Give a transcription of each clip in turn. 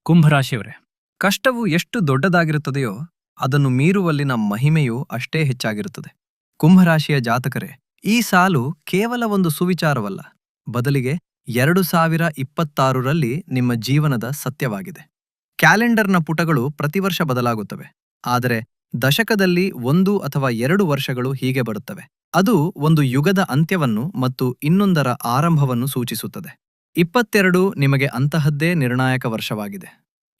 ಕುಂಭರಾಶಿಯವರೇ, ಕಷ್ಟವು ಎಷ್ಟು ದೊಡ್ಡದಾಗಿರುತ್ತದೆಯೋ ಅದನ್ನು ಮೀರುವಲ್ಲಿನ ಮಹಿಮೆಯೂ ಅಷ್ಟೇ ಹೆಚ್ಚಾಗಿರುತ್ತದೆ. ಕುಂಭರಾಶಿಯ ಜಾತಕರೇ, ಈ ಸಾಲು ಕೇವಲ ಒಂದು ಸುವಿಚಾರವಲ್ಲ, ಬದಲಿಗೆ 2026ರಲ್ಲಿ ನಿಮ್ಮ ಜೀವನದ ಸತ್ಯವಾಗಿದೆ. ಕ್ಯಾಲೆಂಡರ್ನ ಪುಟಗಳು ಪ್ರತಿವರ್ಷ ಬದಲಾಗುತ್ತವೆ, ಆದರೆ ದಶಕದಲ್ಲಿ 1 ಅಥವಾ 2 ವರ್ಷಗಳು ಹೀಗೆ ಬರುತ್ತವೆ. ಅದು ಒಂದು ಯುಗದ ಅಂತ್ಯವನ್ನು ಮತ್ತು ಇನ್ನೊಂದರ ಆರಂಭವನ್ನು ಸೂಚಿಸುತ್ತದೆ. 22 ನಿಮಗೆ ಅಂತಹದ್ದೇ ನಿರ್ಣಾಯಕ ವರ್ಷವಾಗಿದೆ.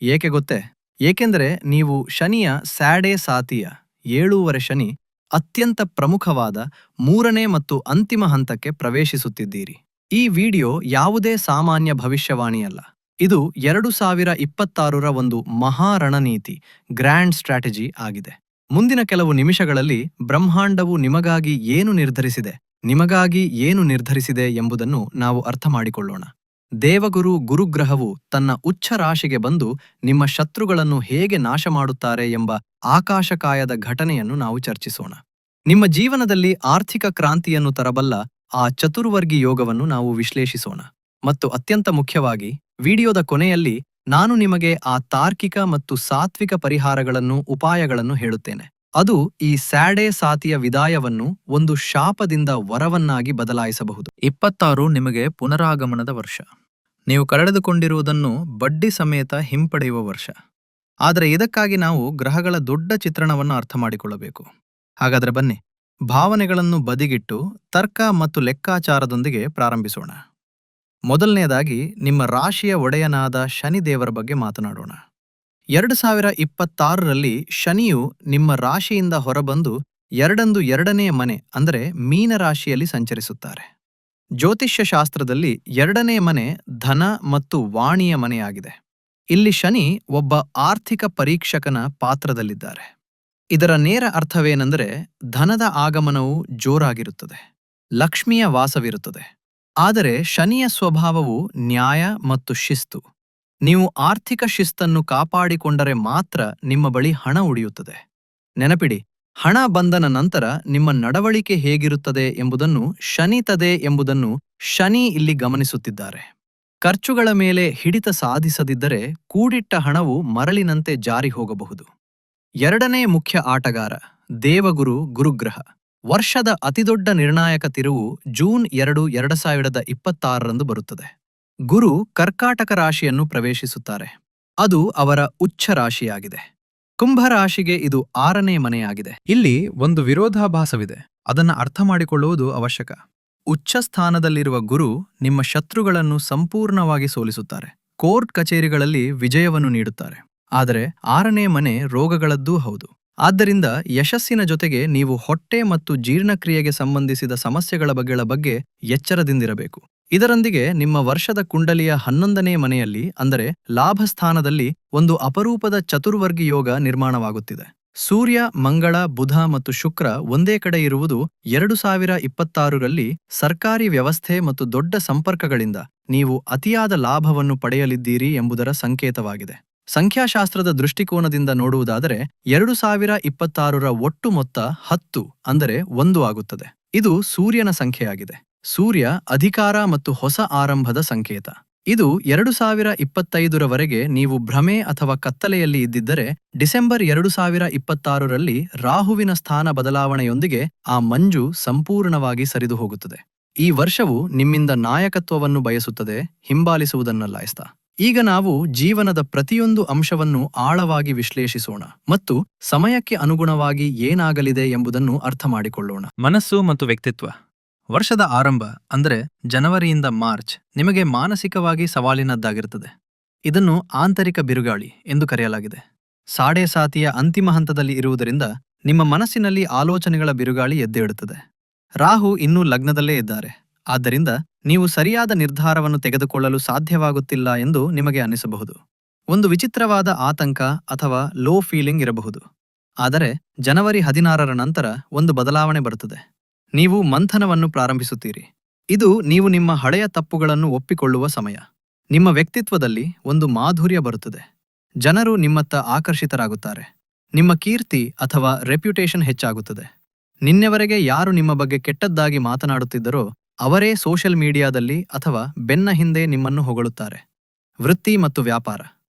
ಏಕೆ ಗೊತ್ತೇ? ಏಕೆಂದರೆ ನೀವು ಶನಿಯ ಸ್ಯಾಡೆ ಸಾತಿಯ 7ನೇ ಶನಿ ಅತ್ಯಂತ ಪ್ರಮುಖವಾದ 3ನೇ ಮತ್ತು ಅಂತಿಮ ಹಂತಕ್ಕೆ ಪ್ರವೇಶಿಸುತ್ತಿದ್ದೀರಿ. ಈ ವಿಡಿಯೋ ಯಾವುದೇ ಸಾಮಾನ್ಯ ಭವಿಷ್ಯವಾಣಿಯಲ್ಲ. ಇದು 2026ರ ಒಂದು ಮಹಾರಣನೀತಿ, ಗ್ರ್ಯಾಂಡ್ ಸ್ಟ್ರಾಟಜಿ ಆಗಿದೆ. ಮುಂದಿನ ಕೆಲವು ನಿಮಿಷಗಳಲ್ಲಿ ಬ್ರಹ್ಮಾಂಡವು ನಿಮಗಾಗಿ ಏನು ನಿರ್ಧರಿಸಿದೆ ಎಂಬುದನ್ನು ನಾವು ಅರ್ಥ ಮಾಡಿಕೊಳ್ಳೋಣ. ದೇವಗುರು ಗುರುಗ್ರಹವು ತನ್ನ ಉಚ್ಚ ರಾಶಿಗೆ ಬಂದು ನಿಮ್ಮ ಶತ್ರುಗಳನ್ನು ಹೇಗೆ ನಾಶ ಮಾಡುತ್ತಾರೆ ಎಂಬ ಆಕಾಶಕಾಯದ ಘಟನೆಯನ್ನು ನಾವು ಚರ್ಚಿಸೋಣ. ನಿಮ್ಮ ಜೀವನದಲ್ಲಿ ಆರ್ಥಿಕ ಕ್ರಾಂತಿಯನ್ನು ತರಬಲ್ಲ ಆ ಚತುರ್ವರ್ಗಿ ಯೋಗವನ್ನು ನಾವು ವಿಶ್ಲೇಷಿಸೋಣ. ಮತ್ತು ಅತ್ಯಂತ ಮುಖ್ಯವಾಗಿ, ವಿಡಿಯೋದ ಕೊನೆಯಲ್ಲಿ ನಾನು ನಿಮಗೆ ಆ ತಾರ್ಕಿಕ ಮತ್ತು ಸಾತ್ವಿಕ ಉಪಾಯಗಳನ್ನು ಹೇಳುತ್ತೇನೆ. ಅದು ಈ ಸ್ಯಾಡೆ ಸಾತಿಯ ವಿದಾಯವನ್ನು ಒಂದು ಶಾಪದಿಂದ ವರವನ್ನಾಗಿ ಬದಲಾಯಿಸಬಹುದು. 26 ನಿಮಗೆ ಪುನರಾಗಮನದ ವರ್ಷ. ನೀವು ಕಳೆದುಕೊಂಡಿರುವುದನ್ನು ಬಡ್ಡಿ ಸಮೇತ ಹಿಂಪಡೆಯುವ ವರ್ಷ. ಆದರೆ ಇದಕ್ಕಾಗಿ ನಾವು ಗ್ರಹಗಳ ದೊಡ್ಡ ಚಿತ್ರಣವನ್ನು ಅರ್ಥ ಮಾಡಿಕೊಳ್ಳಬೇಕು. ಹಾಗಾದರೆ ಬನ್ನಿ, ಭಾವನೆಗಳನ್ನು ಬದಿಗಿಟ್ಟು ತರ್ಕ ಮತ್ತು ಲೆಕ್ಕಾಚಾರದೊಂದಿಗೆ ಪ್ರಾರಂಭಿಸೋಣ. ಮೊದಲನೆಯದಾಗಿ ನಿಮ್ಮ ರಾಶಿಯ ಒಡೆಯನಾದ ಶನಿದೇವರ ಬಗ್ಗೆ ಮಾತನಾಡೋಣ. 2026ರಲ್ಲಿ ಶನಿಯು ನಿಮ್ಮ ರಾಶಿಯಿಂದ ಹೊರಬಂದು ಎರಡನೇ ಮನೆ ಅಂದರೆ ಮೀನ ರಾಶಿಯಲ್ಲಿ ಸಂಚರಿಸುತ್ತಾರೆ. ಜ್ಯೋತಿಷ್ಯ ಶಾಸ್ತ್ರದಲ್ಲಿ 2ನೇ ಮನೆ ಧನ ಮತ್ತು ವಾಣಿಯ ಮನೆಯಾಗಿದೆ. ಇಲ್ಲಿ ಶನಿ ಒಬ್ಬ ಆರ್ಥಿಕ ಪರೀಕ್ಷಕನ ಪಾತ್ರದಲ್ಲಿದ್ದಾರೆ. ಇದರ ನೇರ ಅರ್ಥವೇನೆಂದರೆ, ಧನದ ಆಗಮನವು ಜೋರಾಗಿರುತ್ತದೆ, ಲಕ್ಷ್ಮಿಯ ವಾಸವಿರುತ್ತದೆ. ಆದರೆ ಶನಿಯ ಸ್ವಭಾವವು ನ್ಯಾಯ ಮತ್ತು ಶಿಸ್ತು. ನೀವು ಆರ್ಥಿಕ ಶಿಸ್ತನ್ನು ಕಾಪಾಡಿಕೊಂಡರೆ ಮಾತ್ರ ನಿಮ್ಮ ಬಳಿ ಹಣ ಉಳಿಯುತ್ತದೆ. ನೆನಪಿಡಿ, ಹಣ ಬಂದನ ನಂತರ ನಿಮ್ಮ ನಡವಳಿಕೆ ಹೇಗಿರುತ್ತದೆ ಎಂಬುದನ್ನು ಶನಿ ಇಲ್ಲಿ ಗಮನಿಸುತ್ತಿದ್ದಾರೆ. ಖರ್ಚುಗಳ ಮೇಲೆ ಹಿಡಿತ ಸಾಧಿಸದಿದ್ದರೆ ಕೂಡಿಟ್ಟ ಹಣವು ಮರಳಿನಂತೆ ಜಾರಿ ಹೋಗಬಹುದು. 2ನೇ ಮುಖ್ಯ ಆಟಗಾರ ದೇವಗುರು ಗುರುಗ್ರಹ. ವರ್ಷದ ಅತಿದೊಡ್ಡ ನಿರ್ಣಾಯಕ ತಿರುವು ಜೂನ್ 2, 2026ರಂದು ಬರುತ್ತದೆ. ಗುರು ಕರ್ಕಾಟಕ ರಾಶಿಯನ್ನು ಪ್ರವೇಶಿಸುತ್ತಾರೆ. ಅದು ಅವರ ಉಚ್ಚ ರಾಶಿಯಾಗಿದೆ. ಕುಂಭರಾಶಿಗೆ ಇದು 6ನೇ ಮನೆಯಾಗಿದೆ. ಇಲ್ಲಿ ಒಂದು ವಿರೋಧಾಭಾಸವಿದೆ, ಅದನ್ನು ಅರ್ಥ ಮಾಡಿಕೊಳ್ಳುವುದು ಅವಶ್ಯಕ. ಉಚ್ಚ ಸ್ಥಾನದಲ್ಲಿರುವ ಗುರು ನಿಮ್ಮ ಶತ್ರುಗಳನ್ನು ಸಂಪೂರ್ಣವಾಗಿ ಸೋಲಿಸುತ್ತಾರೆ. ಕೋರ್ಟ್ ಕಚೇರಿಗಳಲ್ಲಿ ವಿಜಯವನ್ನು ನೀಡುತ್ತಾರೆ. ಆದರೆ 6ನೇ ಮನೆ ರೋಗಗಳದ್ದೂ ಹೌದು. ಆದ್ದರಿಂದ ಯಶಸ್ಸಿನ ಜೊತೆಗೆ ನೀವು ಹೊಟ್ಟೆ ಮತ್ತು ಜೀರ್ಣಕ್ರಿಯೆಗೆ ಸಂಬಂಧಿಸಿದ ಸಮಸ್ಯೆಗಳ ಬಗ್ಗೆ ಎಚ್ಚರದಿಂದಿರಬೇಕು. ಇದರೊಂದಿಗೆ ನಿಮ್ಮ ವರ್ಷದ ಕುಂಡಲಿಯ 11ನೇ ಮನೆಯಲ್ಲಿ ಅಂದರೆ ಲಾಭಸ್ಥಾನದಲ್ಲಿ ಒಂದು ಅಪರೂಪದ ಚತುರ್ವರ್ಗಿ ಯೋಗ ನಿರ್ಮಾಣವಾಗುತ್ತಿದೆ. ಸೂರ್ಯ, ಮಂಗಳ, ಬುಧ ಮತ್ತು ಶುಕ್ರ ಒಂದೇ ಕಡೆ ಇರುವುದು 2026ರಲ್ಲಿ ಸರ್ಕಾರಿ ವ್ಯವಸ್ಥೆ ಮತ್ತು ದೊಡ್ಡ ಸಂಪರ್ಕಗಳಿಂದ ನೀವು ಅತಿಯಾದ ಲಾಭವನ್ನು ಪಡೆಯಲಿದ್ದೀರಿ ಎಂಬುದರ ಸಂಕೇತವಾಗಿದೆ. ಸಂಖ್ಯಾಶಾಸ್ತ್ರದ ದೃಷ್ಟಿಕೋನದಿಂದ ನೋಡುವುದಾದರೆ 2026ರ ಒಟ್ಟು ಮೊತ್ತ 10 ಅಂದರೆ 1 ಆಗುತ್ತದೆ. ಇದು ಸೂರ್ಯನ ಸಂಖ್ಯೆಯಾಗಿದೆ. ಸೂರ್ಯ ಅಧಿಕಾರ ಮತ್ತು ಹೊಸ ಆರಂಭದ ಸಂಕೇತ. ಇದು 2025ರವರೆಗೆ ನೀವು ಭ್ರಮೆ ಅಥವಾ ಕತ್ತಲೆಯಲ್ಲಿ ಇದ್ದಿದ್ದರೆ, ಡಿಸೆಂಬರ್ 2026ರಲ್ಲಿ ರಾಹುವಿನ ಸ್ಥಾನ ಬದಲಾವಣೆಯೊಂದಿಗೆ ಆ ಮಂಜು ಸಂಪೂರ್ಣವಾಗಿ ಸರಿದು ಹೋಗುತ್ತದೆ. ಈ ವರ್ಷವು ನಿಮ್ಮಿಂದ ನಾಯಕತ್ವವನ್ನು ಬಯಸುತ್ತದೆ, ಹಿಂಬಾಲಿಸುವುದನ್ನಲ್ಲ. ಈಗ ನಾವು ಜೀವನದ ಪ್ರತಿಯೊಂದು ಅಂಶವನ್ನು ಆಳವಾಗಿ ವಿಶ್ಲೇಷಿಸೋಣ ಮತ್ತು ಸಮಯಕ್ಕೆ ಅನುಗುಣವಾಗಿ ಏನಾಗಲಿದೆ ಎಂಬುದನ್ನು ಅರ್ಥ ಮಾಡಿಕೊಳ್ಳೋಣ. ಮನಸ್ಸು ಮತ್ತು ವ್ಯಕ್ತಿತ್ವ. ವರ್ಷದ ಆರಂಭ ಅಂದರೆ ಜನವರಿಯಿಂದ ಮಾರ್ಚ್ ನಿಮಗೆ ಮಾನಸಿಕವಾಗಿ ಸವಾಲಿನದ್ದಾಗಿರುತ್ತದೆ. ಇದನ್ನು ಆಂತರಿಕ ಬಿರುಗಾಳಿ ಎಂದು ಕರೆಯಲಾಗಿದೆ. ಸಾಡೆ ಸಾತಿಯ ಅಂತಿಮ ಹಂತದಲ್ಲಿ ಇರುವುದರಿಂದ ನಿಮ್ಮ ಮನಸ್ಸಿನಲ್ಲಿ ಆಲೋಚನೆಗಳ ಬಿರುಗಾಳಿ ಎದ್ದೇಳುತ್ತದೆ. ರಾಹು ಇನ್ನೂ ಲಗ್ನದಲ್ಲೇ ಇದ್ದಾರೆ. ಆದ್ದರಿಂದ ನೀವು ಸರಿಯಾದ ನಿರ್ಧಾರವನ್ನು ತೆಗೆದುಕೊಳ್ಳಲು ಸಾಧ್ಯವಾಗುತ್ತಿಲ್ಲ ಎಂದು ನಿಮಗೆ ಅನಿಸಬಹುದು. ಒಂದು ವಿಚಿತ್ರವಾದ ಆತಂಕ ಅಥವಾ ಲೋ ಫೀಲಿಂಗ್ ಇರಬಹುದು. ಆದರೆ ಜನವರಿ 16ರ ನಂತರ ಒಂದು ಬದಲಾವಣೆ ಬರುತ್ತದೆ. ನೀವು ಮಂಥನವನ್ನು ಪ್ರಾರಂಭಿಸುತ್ತೀರಿ. ಇದು ನೀವು ನಿಮ್ಮ ಹಳೆಯ ತಪ್ಪುಗಳನ್ನು ಒಪ್ಪಿಕೊಳ್ಳುವ ಸಮಯ. ನಿಮ್ಮ ವ್ಯಕ್ತಿತ್ವದಲ್ಲಿ ಒಂದು ಮಾಧುರ್ಯ ಬರುತ್ತದೆ. ಜನರು ನಿಮ್ಮತ್ತ ಆಕರ್ಷಿತರಾಗುತ್ತಾರೆ. ನಿಮ್ಮ ಕೀರ್ತಿ ಅಥವಾ ರೆಪ್ಯುಟೇಷನ್ ಹೆಚ್ಚಾಗುತ್ತದೆ. ನಿನ್ನೆವರೆಗೆ ಯಾರು ನಿಮ್ಮ ಬಗ್ಗೆ ಕೆಟ್ಟದ್ದಾಗಿ ಮಾತನಾಡುತ್ತಿದ್ದರೋ ಅವರೇ ಸೋಷಿಯಲ್ ಮೀಡಿಯಾದಲ್ಲಿ ಅಥವಾ ಬೆನ್ನ ಹಿಂದೆ ನಿಮ್ಮನ್ನು ಹೊಗಳುತ್ತಾರೆ. ವೃತ್ತಿ ಮತ್ತು ವ್ಯಾಪಾರ.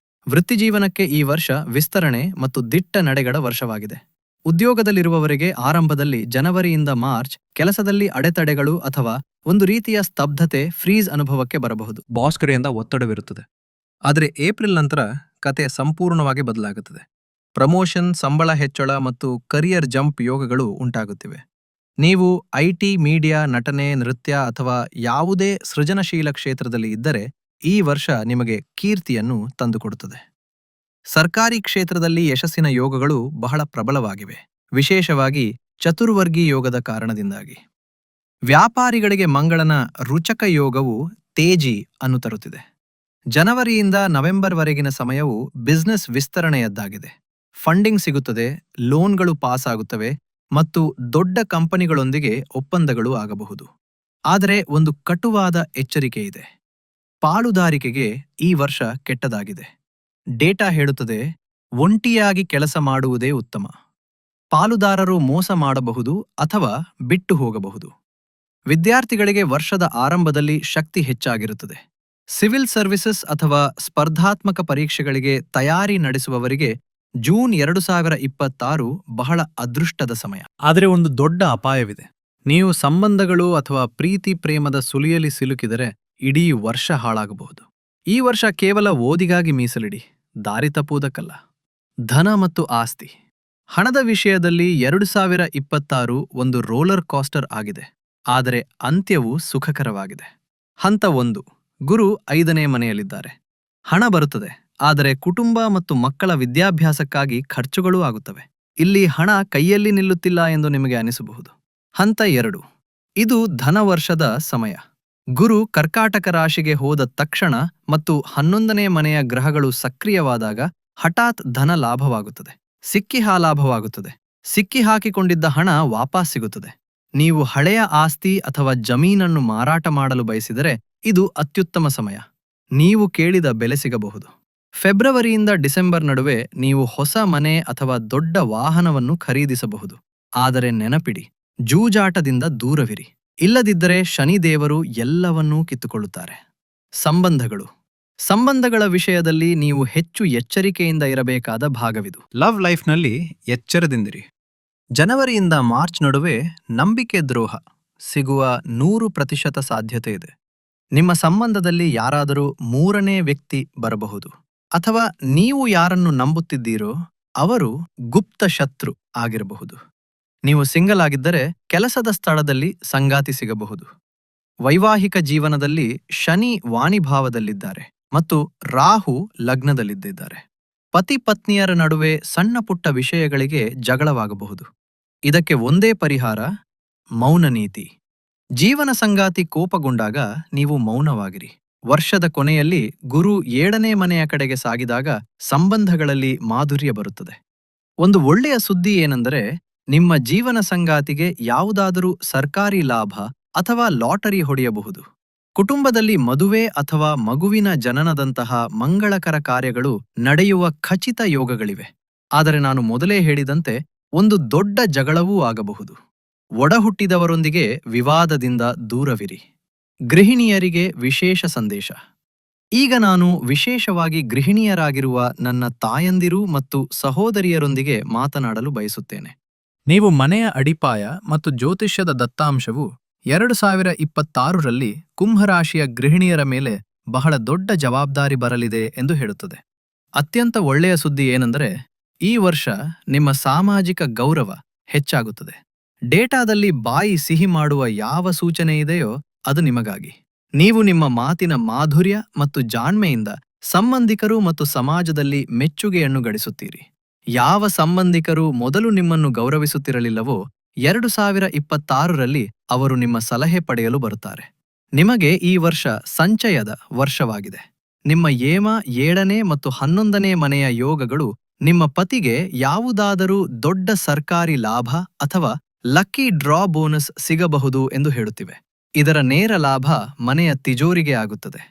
ವೃತ್ತಿಜೀವನಕ್ಕೆ ಈ ವರ್ಷ ವಿಸ್ತರಣೆ ಮತ್ತು ದಿಟ್ಟ ನಡೆಗಳ ವರ್ಷವಾಗಿದೆ. ಉದ್ಯೋಗದಲ್ಲಿರುವವರಿಗೆ ಆರಂಭದಲ್ಲಿ ಜನವರಿಯಿಂದ ಮಾರ್ಚ್ ಕೆಲಸದಲ್ಲಿ ಅಡೆತಡೆಗಳು ಅಥವಾ ಒಂದು ರೀತಿಯ ಸ್ತಬ್ಧತೆ ಫ್ರೀಸ್ ಅನುಭವಕ್ಕೆ ಬರಬಹುದು. ಬಾಸ್ ಕಡೆಯಿಂದ ಒತ್ತಡವಿರುತ್ತದೆ. ಆದರೆ ಏಪ್ರಿಲ್ ನಂತರ ಕತೆ ಸಂಪೂರ್ಣವಾಗಿ ಬದಲಾಗುತ್ತದೆ. ಪ್ರಮೋಷನ್, ಸಂಬಳ ಹೆಚ್ಚಳ ಮತ್ತು ಕರಿಯರ್ ಜಂಪ್ ಯೋಗಗಳು ಉಂಟಾಗುತ್ತಿವೆ. ನೀವು ಐಟಿ, ಮೀಡಿಯಾ, ನಟನೆ, ನೃತ್ಯ ಅಥವಾ ಯಾವುದೇ ಸೃಜನಶೀಲ ಕ್ಷೇತ್ರದಲ್ಲಿ ಇದ್ದರೆ ಈ ವರ್ಷ ನಿಮಗೆ ಕೀರ್ತಿಯನ್ನು ತಂದುಕೊಡುತ್ತದೆ. ಸರ್ಕಾರಿ ಕ್ಷೇತ್ರದಲ್ಲಿ ಯಶಸ್ಸಿನ ಯೋಗಗಳು ಬಹಳ ಪ್ರಬಲವಾಗಿವೆ, ವಿಶೇಷವಾಗಿ ಚತುರ್ವರ್ಗಿ ಯೋಗದ ಕಾರಣದಿಂದಾಗಿ. ವ್ಯಾಪಾರಿಗಳಿಗೆ ಮಂಗಳನ ರುಚಕ ಯೋಗವು ತೇಜಿ ಅನ್ನು ತರುತ್ತಿದೆ. ಜನವರಿಯಿಂದ ನವೆಂಬರ್ವರೆಗಿನ ಸಮಯವು ಬಿಸ್ನೆಸ್ ವಿಸ್ತರಣೆಯದ್ದಾಗಿದೆ. ಫಂಡಿಂಗ್ ಸಿಗುತ್ತದೆ, ಲೋನ್ಗಳು ಪಾಸ್ ಆಗುತ್ತವೆ ಮತ್ತು ದೊಡ್ಡ ಕಂಪನಿಗಳೊಂದಿಗೆ ಒಪ್ಪಂದಗಳು ಆಗಬಹುದು. ಆದರೆ ಒಂದು ಕಟುವಾದ ಎಚ್ಚರಿಕೆ ಇದೆ. ಪಾಲುದಾರಿಕೆಗೆ ಈ ವರ್ಷ ಕೆಟ್ಟದಾಗಿದೆ. ಡೇಟಾ ಹೇಳುತ್ತದೆ, ಒಂಟಿಯಾಗಿ ಕೆಲಸ ಮಾಡುವುದೇ ಉತ್ತಮ. ಪಾಲುದಾರರು ಮೋಸ ಮಾಡಬಹುದು ಅಥವಾ ಬಿಟ್ಟು ಹೋಗಬಹುದು. ವಿದ್ಯಾರ್ಥಿಗಳಿಗೆ ವರ್ಷದ ಆರಂಭದಲ್ಲಿ ಶಕ್ತಿ ಹೆಚ್ಚಾಗಿರುತ್ತದೆ. ಸಿವಿಲ್ ಸರ್ವಿಸಸ್ ಅಥವಾ ಸ್ಪರ್ಧಾತ್ಮಕ ಪರೀಕ್ಷೆಗಳಿಗೆ ತಯಾರಿ ನಡೆಸುವವರಿಗೆ ಜೂನ್ 2026 ಬಹಳ ಅದೃಷ್ಟದ ಸಮಯ. ಆದರೆ ಒಂದು ದೊಡ್ಡ ಅಪಾಯವಿದೆ. ನೀವು ಸಂಬಂಧಗಳು ಅಥವಾ ಪ್ರೀತಿ ಪ್ರೇಮದ ಸುಳಿಯಲಿ ಸಿಲುಕಿದರೆ ಇಡೀ ವರ್ಷ ಹಾಳಾಗಬಹುದು. ಈ ವರ್ಷ ಕೇವಲ ಓದಿಗಾಗಿ ಮೀಸಲಿಡಿ, ದಾರಿ ತಪ್ಪುವುದಕ್ಕಲ್ಲ. ಧನ ಮತ್ತು ಆಸ್ತಿ. ಹಣದ ವಿಷಯದಲ್ಲಿ 2026 ಒಂದು ರೋಲರ್ ಕಾಸ್ಟರ್ ಆಗಿದೆ, ಆದರೆ ಅಂತ್ಯವು ಸುಖಕರವಾಗಿದೆ. ಹಂತ 1. ಗುರು 5ನೇ ಮನೆಯಲ್ಲಿದ್ದಾರೆ. ಹಣ ಬರುತ್ತದೆ, ಆದರೆ ಕುಟುಂಬ ಮತ್ತು ಮಕ್ಕಳ ವಿದ್ಯಾಭ್ಯಾಸಕ್ಕಾಗಿ ಖರ್ಚುಗಳೂ ಆಗುತ್ತವೆ. ಇಲ್ಲಿ ಹಣ ಕೈಯಲ್ಲಿ ನಿಲ್ಲುತ್ತಿಲ್ಲ ಎಂದು ನಿಮಗೆ ಅನಿಸಬಹುದು. ಹಂತ 2. ಇದು ಧನವರ್ಷದ ಸಮಯ. ಗುರು ಕರ್ಕಾಟಕ ರಾಶಿಗೆ ಹೋದ ತಕ್ಷಣ ಮತ್ತು 11ನೇ ಮನೆಯ ಗ್ರಹಗಳು ಸಕ್ರಿಯವಾದಾಗ ಹಠಾತ್ ಧನ ಲಾಭವಾಗುತ್ತದೆ. ಸಿಕ್ಕಿ ಹಾಕಿಕೊಂಡಿದ್ದ ಹಣ ವಾಪಸ್ ಸಿಗುತ್ತದೆ. ನೀವು ಹಳೆಯ ಆಸ್ತಿ ಅಥವಾ ಜಮೀನನ್ನು ಮಾರಾಟ ಮಾಡಲು ಬಯಸಿದರೆ ಇದು ಅತ್ಯುತ್ತಮ ಸಮಯ. ನೀವು ಕೇಳಿದ ಬೆಲೆ ಸಿಗಬಹುದು. ಫೆಬ್ರವರಿಯಿಂದ ಡಿಸೆಂಬರ್ ನಡುವೆ ನೀವು ಹೊಸ ಮನೆ ಅಥವಾ ದೊಡ್ಡ ವಾಹನವನ್ನು ಖರೀದಿಸಬಹುದು. ಆದರೆ ನೆನಪಿಡಿ, ಜೂಜಾಟದಿಂದ ದೂರವಿರಿ. ಇಲ್ಲದಿದ್ದರೆ ಶನಿದೇವರು ಎಲ್ಲವನ್ನೂ ಕಿತ್ತುಕೊಳ್ಳುತ್ತಾರೆ. ಸಂಬಂಧಗಳ ವಿಷಯದಲ್ಲಿ ನೀವು ಹೆಚ್ಚು ಎಚ್ಚರಿಕೆಯಿಂದ ಇರಬೇಕಾದ ಭಾಗವಿದು. ಲವ್ ಲೈಫ್ನಲ್ಲಿ ಎಚ್ಚರದಿಂದಿರಿ. ಜನವರಿಯಿಂದ ಮಾರ್ಚ್ ನಡುವೆ ನಂಬಿಕೆ ದ್ರೋಹ ಸಿಗುವ 100% ಸಾಧ್ಯತೆ ಇದೆ. ನಿಮ್ಮ ಸಂಬಂಧದಲ್ಲಿ ಯಾರಾದರೂ 3ನೇ ವ್ಯಕ್ತಿ ಬರಬಹುದು, ಅಥವಾ ನೀವು ಯಾರನ್ನು ನಂಬುತ್ತಿದ್ದೀರೋ ಅವರು ಗುಪ್ತ ಶತ್ರು ಆಗಿರಬಹುದು. ನೀವು ಸಿಂಗಲ್ ಆಗಿದ್ದರೆ ಕೆಲಸದ ಸ್ಥಳದಲ್ಲಿ ಸಂಗಾತಿ ಸಿಗಬಹುದು. ವೈವಾಹಿಕ ಜೀವನದಲ್ಲಿ ಶನಿ ವಾಣಿಭಾವದಲ್ಲಿದ್ದಾರೆ ಮತ್ತು ರಾಹು ಲಗ್ನದಲ್ಲಿದ್ದಾರೆ. ಪತಿ ಪತ್ನಿಯರ ನಡುವೆ ಸಣ್ಣ ಪುಟ್ಟ ವಿಷಯಗಳಿಗೆ ಜಗಳವಾಗಬಹುದು. ಇದಕ್ಕೆ ಒಂದೇ ಪರಿಹಾರ, ಮೌನ ನೀತಿ. ಜೀವನ ಸಂಗಾತಿ ಕೋಪಗೊಂಡಾಗ ನೀವು ಮೌನವಾಗಿರಿ. ವರ್ಷದ ಕೊನೆಯಲ್ಲಿ ಗುರು 7ನೇ ಮನೆಯ ಕಡೆಗೆ ಸಾಗಿದಾಗ ಸಂಬಂಧಗಳಲ್ಲಿ ಮಾಧುರ್ಯ ಬರುತ್ತದೆ. ಒಂದು ಒಳ್ಳೆಯ ಸುದ್ದಿ ಏನೆಂದರೆ, ನಿಮ್ಮ ಜೀವನ ಸಂಗಾತಿಗೆ ಯಾವುದಾದರೂ ಸರ್ಕಾರಿ ಲಾಭ ಅಥವಾ ಲಾಟರಿ ಹೊಡೆಯಬಹುದು. ಕುಟುಂಬದಲ್ಲಿ ಮದುವೆ ಅಥವಾ ಮಗುವಿನ ಜನನದಂತಹ ಮಂಗಳಕರ ಕಾರ್ಯಗಳು ನಡೆಯುವ ಖಚಿತ ಯೋಗಗಳಿವೆ. ಆದರೆ ನಾನು ಮೊದಲೇ ಹೇಳಿದಂತೆ ಒಂದು ದೊಡ್ಡ ಜಗಳವೂ ಆಗಬಹುದು. ಒಡಹುಟ್ಟಿದವರೊಂದಿಗೆ ವಿವಾದದಿಂದ ದೂರವಿರಿ. ಗೃಹಿಣಿಯರಿಗೆ ವಿಶೇಷ ಸಂದೇಶ. ಈಗ ನಾನು ವಿಶೇಷವಾಗಿ ಗೃಹಿಣಿಯರಾಗಿರುವ ನನ್ನ ತಾಯಂದಿರು ಮತ್ತು ಸಹೋದರಿಯರೊಂದಿಗೆ ಮಾತನಾಡಲು ಬಯಸುತ್ತೇನೆ. ನೀವು ಮನೆಯ ಅಡಿಪಾಯ ಮತ್ತು ಜ್ಯೋತಿಷ್ಯದ ದತ್ತಾಂಶವು 2026ರಲ್ಲಿ ಕುಂಭರಾಶಿಯ ಗೃಹಿಣಿಯರ ಮೇಲೆ ಬಹಳ ದೊಡ್ಡ ಜವಾಬ್ದಾರಿ ಬರಲಿದೆ ಎಂದು ಹೇಳುತ್ತದೆ. ಅತ್ಯಂತ ಒಳ್ಳೆಯ ಸುದ್ದಿ ಏನೆಂದರೆ, ಈ ವರ್ಷ ನಿಮ್ಮ ಸಾಮಾಜಿಕ ಗೌರವ ಹೆಚ್ಚಾಗುತ್ತದೆ. ಡೇಟಾದಲ್ಲಿ ಬಾಯಿ ಸಿಹಿ ಮಾಡುವ ಯಾವ ಸೂಚನೆ ಇದೆಯೋ ಅದು ನಿಮಗಾಗಿ. ನೀವು ನಿಮ್ಮ ಮಾತಿನ ಮಾಧುರ್ಯ ಮತ್ತು ಜಾಣ್ಮೆಯಿಂದ ಸಂಬಂಧಿಕರು ಮತ್ತು ಸಮಾಜದಲ್ಲಿ ಮೆಚ್ಚುಗೆಯನ್ನು ಗಳಿಸುತ್ತೀರಿ. ಯಾವ ಸಂಬಂಧಿಕರು ಮೊದಲು ನಿಮ್ಮನ್ನು ಗೌರವಿಸುತ್ತಿರಲಿಲ್ಲವೋ 2026ರಲ್ಲಿ ಅವರು ನಿಮ್ಮ ಸಲಹೆ ಪಡೆಯಲು ಬರುತ್ತಾರೆ. ನಿಮಗೆ ಈ ವರ್ಷ ಸಂಚಯದ ವರ್ಷವಾಗಿದೆ. ನಿಮ್ಮ 7ನೇ ಮತ್ತು 11ನೇ ಮನೆಯ ಯೋಗಗಳು ನಿಮ್ಮ ಪತಿಗೆ ಯಾವುದಾದರೂ ದೊಡ್ಡ ಸರ್ಕಾರಿ ಲಾಭ ಅಥವಾ ಲಕ್ಕಿ ಡ್ರಾ ಬೋನಸ್ ಸಿಗಬಹುದು ಎಂದು ಹೇಳುತ್ತಿವೆ. ಇದರ ನೇರ ಲಾಭ ಮನೆಯ ತಿಜೋರಿಗೆ ಆಗುತ್ತದೆ.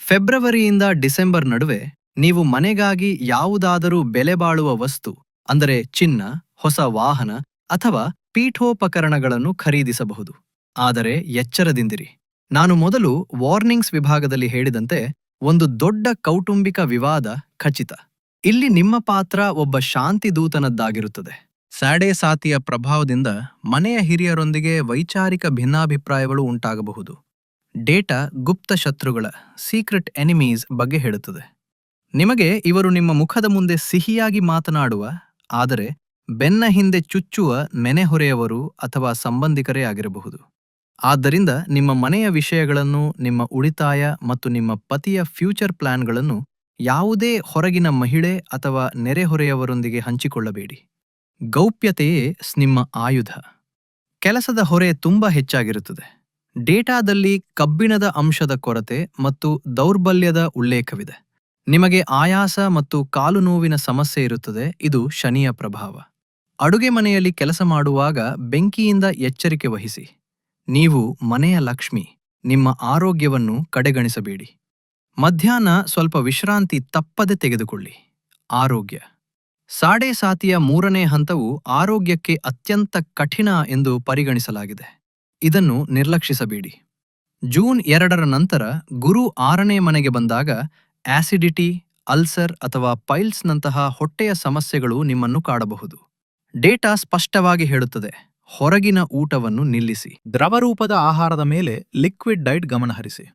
ಫೆಬ್ರವರಿಯಿಂದ ಡಿಸೆಂಬರ್ ನಡುವೆ ನೀವು ಮನೆಗಾಗಿ ಯಾವುದಾದರೂ ಬೆಲೆಬಾಳುವ ವಸ್ತು, ಅಂದರೆ ಚಿನ್ನ, ಹೊಸ ವಾಹನ ಅಥವಾ ಪೀಠೋಪಕರಣಗಳನ್ನು ಖರೀದಿಸಬಹುದು. ಆದರೆ ಎಚ್ಚರದಿಂದಿರಿ. ನಾನು ಮೊದಲು ವಾರ್ನಿಂಗ್ಸ್ ವಿಭಾಗದಲ್ಲಿ ಹೇಳಿದಂತೆ ಒಂದು ದೊಡ್ಡ ಕೌಟುಂಬಿಕ ವಿವಾದ ಖಚಿತ. ಇಲ್ಲಿ ನಿಮ್ಮ ಪಾತ್ರ ಒಬ್ಬ ಶಾಂತಿ ದೂತನದ್ದಾಗಿರುತ್ತದೆ. ಸ್ಯಾಡೆ ಸಾತಿಯ ಪ್ರಭಾವದಿಂದ ಮನೆಯ ಹಿರಿಯರೊಂದಿಗೆ ವೈಚಾರಿಕ ಭಿನ್ನಾಭಿಪ್ರಾಯಗಳು ಉಂಟಾಗಬಹುದು. ಡೇಟಾ ಗುಪ್ತ ಶತ್ರುಗಳ ಸೀಕ್ರೆಟ್ ಎನಿಮೀಸ್ ಬಗ್ಗೆ ಹೇಳುತ್ತದೆ. ನಿಮಗೆ ಇವರು ನಿಮ್ಮ ಮುಖದ ಮುಂದೆ ಸಿಹಿಯಾಗಿ ಮಾತನಾಡುವ, ಆದರೆ ಬೆನ್ನ ಹಿಂದೆ ಚುಚ್ಚುವ ನೆನೆಹೊರೆಯವರು ಅಥವಾ ಸಂಬಂಧಿಕರೇ ಆಗಿರಬಹುದು. ಆದ್ದರಿಂದ ನಿಮ್ಮ ಮನೆಯ ವಿಷಯಗಳನ್ನು, ನಿಮ್ಮ ಉಳಿತಾಯ ಮತ್ತು ನಿಮ್ಮ ಪತಿಯ ಫ್ಯೂಚರ್ ಪ್ಲಾನ್ಗಳನ್ನು ಯಾವುದೇ ಹೊರಗಿನ ಮಹಿಳೆ ಅಥವಾ ನೆರೆಹೊರೆಯವರೊಂದಿಗೆ ಹಂಚಿಕೊಳ್ಳಬೇಡಿ. ಗೌಪ್ಯತೆಯೇ ನಿಮ್ಮ ಆಯುಧ. ಕೆಲಸದ ಹೊರೆ ತುಂಬಾ ಹೆಚ್ಚಾಗಿರುತ್ತದೆ. ಡೇಟಾದಲ್ಲಿ ಕಬ್ಬಿಣದ ಅಂಶದ ಕೊರತೆ ಮತ್ತು ದೌರ್ಬಲ್ಯದ ಉಲ್ಲೇಖವಿದೆ. ನಿಮಗೆ ಆಯಾಸ ಮತ್ತು ಕಾಲು ನೋವಿನ ಸಮಸ್ಯೆ ಇರುತ್ತದೆ. ಇದು ಶನಿಯ ಪ್ರಭಾವ. ಅಡುಗೆ ಮನೆಯಲ್ಲಿ ಕೆಲಸ ಮಾಡುವಾಗ ಬೆಂಕಿಯಿಂದ ಎಚ್ಚರಿಕೆ ವಹಿಸಿ. ನೀವು ಮನೆಯ ಲಕ್ಷ್ಮಿ. ನಿಮ್ಮ ಆರೋಗ್ಯವನ್ನು ಕಡೆಗಣಿಸಬೇಡಿ. ಮಧ್ಯಾಹ್ನ ಸ್ವಲ್ಪ ವಿಶ್ರಾಂತಿ ತಪ್ಪದೆ ತೆಗೆದುಕೊಳ್ಳಿ. ಆರೋಗ್ಯ. ಸಾಡೆ ಸಾತಿಯ 3ನೇ ಹಂತವು ಆರೋಗ್ಯಕ್ಕೆ ಅತ್ಯಂತ ಕಠಿಣ ಎಂದು ಪರಿಗಣಿಸಲಾಗಿದೆ. ಇದನ್ನು ನಿರ್ಲಕ್ಷಿಸಬೇಡಿ. ಜೂನ್ 2ರ ನಂತರ ಗುರು 6ನೇ ಮನೆಗೆ ಬಂದಾಗ ಆಸಿಡಿಟಿ, ಅಲ್ಸರ್ ಅಥವಾ ಪೈಲ್ಸ್ನಂತಹ ಹೊಟ್ಟೆಯ ಸಮಸ್ಯೆಗಳು ನಿಮ್ಮನ್ನು ಕಾಡಬಹುದು. ಡೇಟಾ ಸ್ಪಷ್ಟವಾಗಿ ಹೇಳುತ್ತದೆ, ಹೊರಗಿನ ಊಟವನ್ನು ನಿಲ್ಲಿಸಿ. ದ್ರವರೂಪದ ಆಹಾರದ ಮೇಲೆ ಲಿಕ್ವಿಡ್ ಡೈಟ್ ಗಮನಹರಿಸಿ.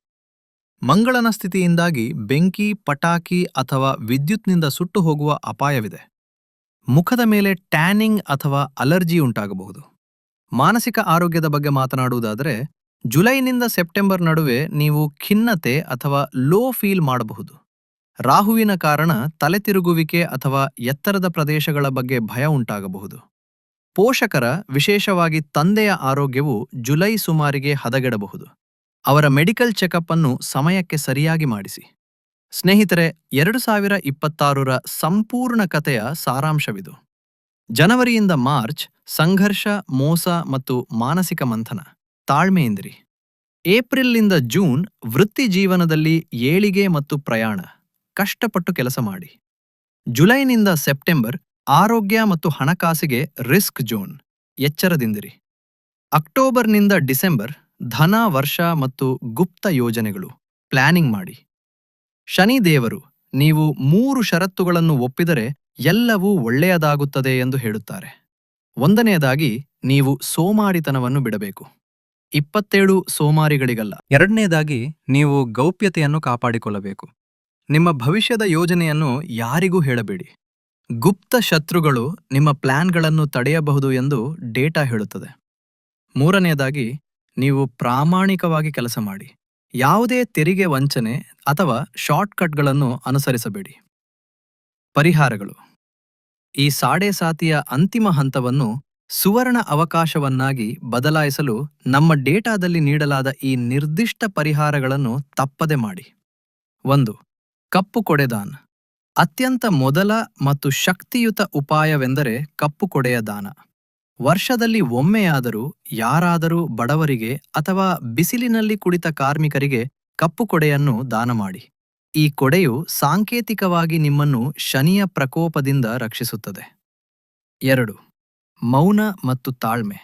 ಮಂಗಳನ ಸ್ಥಿತಿಯಿಂದಾಗಿ ಬೆಂಕಿ, ಪಟಾಕಿ ಅಥವಾ ವಿದ್ಯುತ್ನಿಂದ ಸುಟ್ಟು ಹೋಗುವ ಅಪಾಯವಿದೆ. ಮುಖದ ಮೇಲೆ ಟ್ಯಾನಿಂಗ್ ಅಥವಾ ಅಲರ್ಜಿ ಉಂಟಾಗಬಹುದು. ಮಾನಸಿಕ ಆರೋಗ್ಯದ ಬಗ್ಗೆ ಮಾತನಾಡುವುದಾದರೆ, ಜುಲೈನಿಂದ ಸೆಪ್ಟೆಂಬರ್ ನಡುವೆ ನೀವು ಖಿನ್ನತೆ ಅಥವಾ ಲೋ ಫೀಲ್ ಮಾಡಬಹುದು. ರಾಹುವಿನ ಕಾರಣ ತಲೆತಿರುಗುವಿಕೆ ಅಥವಾ ಎತ್ತರದ ಪ್ರದೇಶಗಳ ಬಗ್ಗೆ ಭಯ ಉಂಟಾಗಬಹುದು. ಪೋಷಕರ, ವಿಶೇಷವಾಗಿ ತಂದೆಯ ಆರೋಗ್ಯವು ಜುಲೈ ಸುಮಾರಿಗೆ ಹದಗೆಡಬಹುದು. ಅವರ ಮೆಡಿಕಲ್ ಚೆಕಪ್ ಅನ್ನು ಸಮಯಕ್ಕೆ ಸರಿಯಾಗಿ ಮಾಡಿಸಿ. ಸ್ನೇಹಿತರೆ, 2026ರ ಸಂಪೂರ್ಣ ಕಥೆಯ ಸಾರಾಂಶವಿದು. ಜನವರಿಯಿಂದ ಮಾರ್ಚ್ ಸಂಘರ್ಷ, ಮೋಸ ಮತ್ತು ಮಾನಸಿಕ ಮಂಥನ. ತಾಳ್ಮೆಯಿಂದಿರಿ. ಏಪ್ರಿಲ್ನಿಂದ ಜೂನ್ ವೃತ್ತಿ ಜೀವನದಲ್ಲಿ ಏಳಿಗೆ ಮತ್ತು ಪ್ರಯಾಣ. ಕಷ್ಟಪಟ್ಟು ಕೆಲಸ ಮಾಡಿ. ಜುಲೈನಿಂದ ಸೆಪ್ಟೆಂಬರ್ ಆರೋಗ್ಯ ಮತ್ತು ಹಣಕಾಸಿಗೆ ರಿಸ್ಕ್ ಝೋನ್. ಎಚ್ಚರದಿಂದಿರಿ. ಅಕ್ಟೋಬರ್ನಿಂದ ಡಿಸೆಂಬರ್ ಧನ ವರ್ಷ ಮತ್ತು ಗುಪ್ತ ಯೋಜನೆಗಳು. ಪ್ಲಾನಿಂಗ್ ಮಾಡಿ. ಶನಿ ದೇವರು, ನೀವು 3 ಷರತ್ತುಗಳನ್ನು ಒಪ್ಪಿದರೆ ಎಲ್ಲವೂ ಒಳ್ಳೆಯದಾಗುತ್ತದೆ ಎಂದು ಹೇಳುತ್ತಾರೆ. 1ನೇದಾಗಿ, ನೀವು ಸೋಮಾರಿತನವನ್ನು ಬಿಡಬೇಕು. 27 ಸೋಮಾರಿಗಳಿಗಲ್ಲ. 2ನೇದಾಗಿ, ನೀವು ಗೌಪ್ಯತೆಯನ್ನು ಕಾಪಾಡಿಕೊಳ್ಳಬೇಕು. ನಿಮ್ಮ ಭವಿಷ್ಯದ ಯೋಜನೆಯನ್ನು ಯಾರಿಗೂ ಹೇಳಬೇಡಿ. ಗುಪ್ತ ಶತ್ರುಗಳು ನಿಮ್ಮ ಪ್ಲಾನ್ಗಳನ್ನು ತಡೆಯಬಹುದು ಎಂದು ಡೇಟಾ ಹೇಳುತ್ತದೆ. 3ನೇದಾಗಿ, ನೀವು ಪ್ರಾಮಾಣಿಕವಾಗಿ ಕೆಲಸ ಮಾಡಿ. ಯಾವುದೇ ತೆರಿಗೆ ವಂಚನೆ ಅಥವಾ ಶಾರ್ಟ್ಕಟ್ಗಳನ್ನು ಅನುಸರಿಸಬೇಡಿ. ಪರಿಹಾರಗಳು. ಈ ಸಾಡೆ ಸಾತಿಯ ಅಂತಿಮ ಹಂತವನ್ನು ಸುವರ್ಣ ಅವಕಾಶವನ್ನಾಗಿ ಬದಲಾಯಿಸಲು ನಮ್ಮ ಡೇಟಾದಲ್ಲಿ ನೀಡಲಾದ ಈ ನಿರ್ದಿಷ್ಟ ಪರಿಹಾರಗಳನ್ನು ತಪ್ಪದೆ ಮಾಡಿ. 1. ಕಪ್ಪು ಕೊಡೆದಾನ. ಅತ್ಯಂತ ಮೊದಲ ಮತ್ತು ಶಕ್ತಿಯುತ ಉಪಾಯವೆಂದರೆ ಕಪ್ಪು ಕೊಡೆಯ ದಾನ. ವರ್ಷದಲ್ಲಿ ಒಮ್ಮೆಯಾದರೂ ಯಾರಾದರೂ ಬಡವರಿಗೆ ಅಥವಾ ಬಿಸಿಲಿನಲ್ಲಿ ಕುಳಿತ ಕಾರ್ಮಿಕರಿಗೆ ಕಪ್ಪು ಕೊಡೆಯನ್ನು ದಾನ ಮಾಡಿ. ಈ ಕೊಡೆಯು ಸಾಂಕೇತಿಕವಾಗಿ ನಿಮ್ಮನ್ನು ಶನಿಯ ಪ್ರಕೋಪದಿಂದ ರಕ್ಷಿಸುತ್ತದೆ. 2. ಮೌನ ಮತ್ತು ತಾಳ್ಮೆ.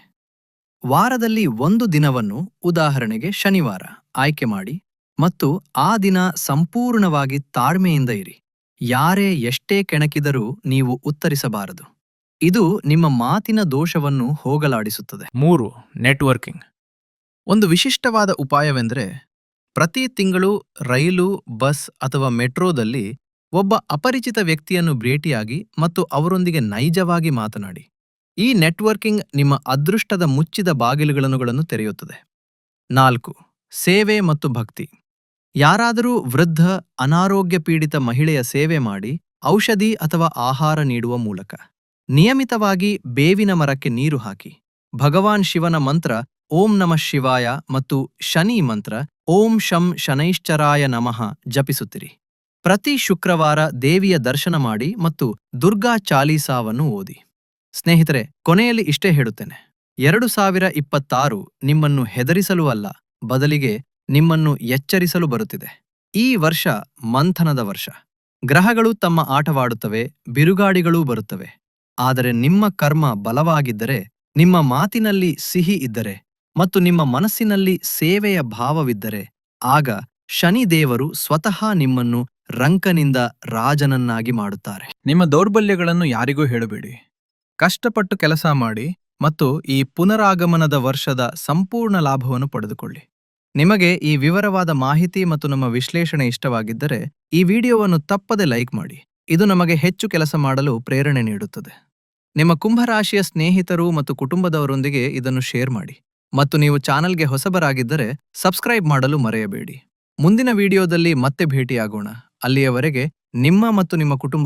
ವಾರದಲ್ಲಿ 1 ದಿನವನ್ನು, ಉದಾಹರಣೆಗೆ ಶನಿವಾರ, ಆಯ್ಕೆ ಮಾಡಿ ಮತ್ತು ಆ ದಿನ ಸಂಪೂರ್ಣವಾಗಿ ತಾಳ್ಮೆಯಿಂದ ಇರಿ. ಯಾರೇ ಎಷ್ಟೇ ಕೆಣಕಿದರೂ ನೀವು ಉತ್ತರಿಸಬಾರದು. ಇದು ನಿಮ್ಮ ಮಾತಿನ ದೋಷವನ್ನು ಹೋಗಲಾಡಿಸುತ್ತದೆ. 3. ನೆಟ್ವರ್ಕಿಂಗ್. ಒಂದು ವಿಶಿಷ್ಟವಾದ ಉಪಾಯವೆಂದರೆ, ಪ್ರತಿ ತಿಂಗಳು ರೈಲು, ಬಸ್ ಅಥವಾ ಮೆಟ್ರೋದಲ್ಲಿ ಒಬ್ಬ ಅಪರಿಚಿತ ವ್ಯಕ್ತಿಯನ್ನು ಭೇಟಿಯಾಗಿ ಮತ್ತು ಅವರೊಂದಿಗೆ ನೈಜವಾಗಿ ಮಾತನಾಡಿ. ಈ ನೆಟ್ವರ್ಕಿಂಗ್ ನಿಮ್ಮ ಅದೃಷ್ಟದ ಮುಚ್ಚಿದ ಬಾಗಿಲುಗಳನ್ನು ತೆರೆಯುತ್ತದೆ. 4. ಸೇವೆ ಮತ್ತು ಭಕ್ತಿ. ಯಾರಾದರೂ ವೃದ್ಧ, ಅನಾರೋಗ್ಯ ಪೀಡಿತ ಮಹಿಳೆಯ ಸೇವೆ ಮಾಡಿ, ಔಷಧಿ ಅಥವಾ ಆಹಾರ ನೀಡುವ ಮೂಲಕ. ನಿಯಮಿತವಾಗಿ ಬೇವಿನ ಮರಕ್ಕೆ ನೀರು ಹಾಕಿ. ಭಗವಾನ್ ಶಿವನ ಮಂತ್ರ ಓಂ ನಮಃ ಶಿವಾಯ ಮತ್ತು ಶನಿ ಮಂತ್ರ ಓಂ ಶಂ ಶನೈಶ್ಚರಾಯ ನಮಃ ಜಪಿಸುತ್ತಿರಿ. ಪ್ರತಿ ಶುಕ್ರವಾರ ದೇವಿಯ ದರ್ಶನ ಮಾಡಿ ಮತ್ತು ದುರ್ಗಾ ಚಾಲೀಸಾವನ್ನು ಓದಿ. ಸ್ನೇಹಿತರೆ, ಕೊನೆಯಲ್ಲಿ ಇಷ್ಟೇ ಹೇಳುತ್ತೇನೆ, 2026 ನಿಮ್ಮನ್ನು ಹೆದರಿಸಲು ಅಲ್ಲ, ಬದಲಿಗೆ ನಿಮ್ಮನ್ನು ಎಚ್ಚರಿಸಲು ಬರುತ್ತಿದೆ. ಈ ವರ್ಷ ಮಂಥನದ ವರ್ಷ. ಗ್ರಹಗಳು ತಮ್ಮ ಆಟವಾಡುತ್ತವೆ, ಬಿರುಗಾಳಿಗಳೂ ಬರುತ್ತವೆ. ಆದರೆ ನಿಮ್ಮ ಕರ್ಮ ಬಲವಾಗಿದ್ದರೆ, ನಿಮ್ಮ ಮಾತಿನಲ್ಲಿ ಸಿಹಿ ಇದ್ದರೆ ಮತ್ತು ನಿಮ್ಮ ಮನಸ್ಸಿನಲ್ಲಿ ಸೇವೆಯ ಭಾವವಿದ್ದರೆ, ಆಗ ಶನಿ ದೇವರು ಸ್ವತಃ ನಿಮ್ಮನ್ನು ರಂಕನಿಂದ ರಾಜನನ್ನಾಗಿ ಮಾಡುತ್ತಾರೆ. ನಿಮ್ಮ ದೌರ್ಬಲ್ಯಗಳನ್ನು ಯಾರಿಗೂ ಹೇಳಬೇಡಿ. ಕಷ್ಟಪಟ್ಟು ಕೆಲಸ ಮಾಡಿ ಮತ್ತು ಈ ಪುನರಾಗಮನದ ವರ್ಷದ ಸಂಪೂರ್ಣ ಲಾಭವನ್ನು ಪಡೆದುಕೊಳ್ಳಿ. ನಿಮಗೆ ಈ ವಿವರವಾದ ಮಾಹಿತಿ ಮತ್ತು ನಮ್ಮ ವಿಶ್ಲೇಷಣೆ ಇಷ್ಟವಾಗಿದ್ದರೆ ಈ ವಿಡಿಯೋವನ್ನು ತಪ್ಪದೆ ಲೈಕ್ ಮಾಡಿ. ಇದು ನಮಗೆ ಹೆಚ್ಚು ಕೆಲಸ ಮಾಡಲು ಪ್ರೇರಣೆ ನೀಡುತ್ತದೆ. ನಿಮ್ಮ ಕುಂಭರಾಶಿಯ ಸ್ನೇಹಿತರು ಮತ್ತು ಕುಟುಂಬದವರೊಂದಿಗೆ ಇದನ್ನು ಶೇರ್ ಮಾಡಿ ಮತ್ತು ನೀವು ಚಾನಲ್ಗೆ ಹೊಸಬರಾಗಿದ್ದರೆ ಸಬ್ಸ್ಕ್ರೈಬ್ ಮಾಡಲು ಮರೆಯಬೇಡಿ. ಮುಂದಿನ ವಿಡಿಯೋದಲ್ಲಿ ಮತ್ತೆ ಭೇಟಿಯಾಗೋಣ. ಅಲ್ಲಿಯವರೆಗೆ ನಿಮ್ಮ ಮತ್ತು ನಿಮ್ಮ ಕುಟುಂಬ